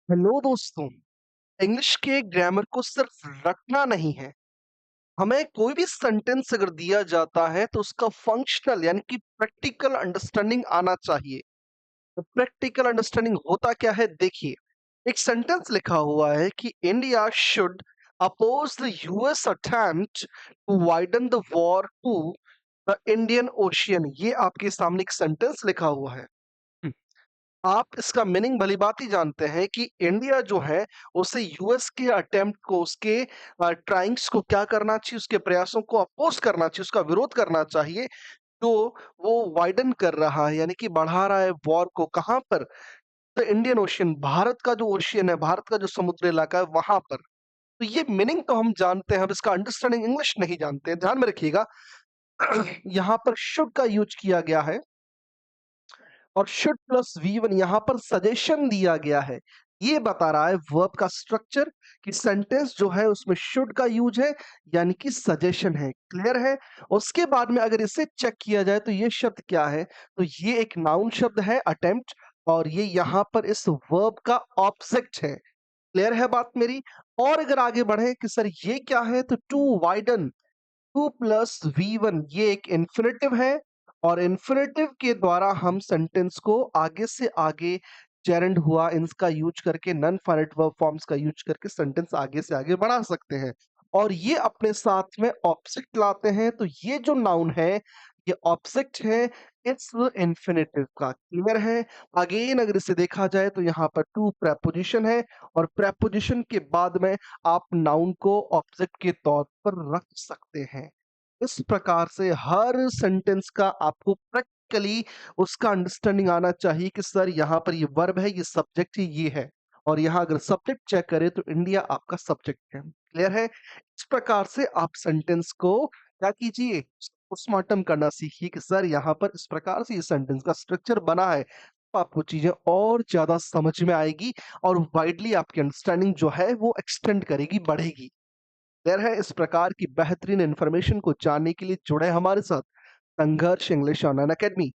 Hello दोस्तों। English के grammar को सिर्फ रटना नहीं है। हमें कोई भी सेंटेंस अगर दिया जाता है तो उसका फंक्शनल यानी कि प्रैक्टिकल अंडरस्टैंडिंग आना चाहिए। तो प्रैक्टिकल अंडरस्टैंडिंग होता क्या है, देखिए। एक सेंटेंस लिखा हुआ है कि India should oppose the US attempt to widen the war to the Indian Ocean. ये आपके सामने एक सेंटेंस लिखा हुआ है। आप इसका मीनिंग भली-भांति जानते हैं कि इंडिया जो है, उसे यूएस के अटेम्प्ट को, उसके ट्राइंग्स को क्या करना चाहिए, उसके प्रयासों को अपोज़ करना चाहिए, उसका विरोध करना चाहिए, जो वो वाइडन कर रहा है, यानी कि बढ़ा रहा है वॉर को। कहाँ पर? द इंडियन ओशियन, भारत का जो ओशियन है, भारत का जो समुद्री इलाका है, वहाँ पर। तो ये मीनिंग तो हम जानते हैं, अब इसका अंडरस्टैंडिंग इंग्लिश नहीं जानते हैं। ध्यान में रखिएगा, यहाँ पर शुड का यूज़ किया गया है और शुड प्लस वी1 यहाँ पर सजेशन दिया गया है। ये बता रहा है वर्ब का स्ट्रक्चर कि सेंटेंस जो है उसमें शुड का यूज है, यानी कि सजेशन है। क्लियर है? उसके बाद में अगर इसे चेक किया जाए तो ये शब्द क्या है? तो ये एक नाउन शब्द है अटेम्प्ट, और ये यहाँ पर इस वर्ब का ऑब्जेक्ट है। क्लियर है बात मेरी? और अगर आगे बढ़े कि सर ये क्या है, तो to widen, to plus V one ये एक इन्फिनेटिव है, और इन्फिनेटिव के द्वारा हम सेंटेंस को आगे से आगे जेरंड हुआ इनका यूज करके, नॉन फाइनाइट वर्ब फॉर्म्स का यूज करके सेंटेंस आगे से आगे बढ़ा सकते हैं। और ये अपने साथ में ऑब्जेक्ट लाते हैं, तो ये जो नाउन है ये ऑब्जेक्ट है इस इन्फिनेटिव का। क्लियर है? अगेन अगर इसे देखा जाए तो यहाँ पर टू प्रेपोजिशन है, और प्रेपोजिशन के बाद में आप नाउन को ऑब्जेक्ट के तौर पर रख सकते हैं। इस प्रकार से हर सेंटेंस का आपको प्रैक्टिकली उसका अंडरस्टैंडिंग आना चाहिए कि सर यहाँ पर ये वर्ब है, ये सब्जेक्ट है, ये है। और यहाँ अगर सब्जेक्ट चेक करें तो इंडिया आपका सब्जेक्ट है। क्लियर है? इस प्रकार से आप सेंटेंस को क्या कीजिए, पोस्टमार्टम करना सीखिए कि सर यहाँ पर इस प्रकार से ये सेंटेंस का स्ट्रक्चर बना है। तो आपको चीजें और ज्यादा समझ में आएगी, और वाइडली आपकी अंडरस्टैंडिंग जो है वो एक्सटेंड करेगी, बढ़ेगी। क्लियर है? इस प्रकार की बेहतरीन इन्फॉर्मेशन को जानने के लिए जुड़े हमारे साथ संघर्ष इंग्लिश ऑनलाइन अकेडमी।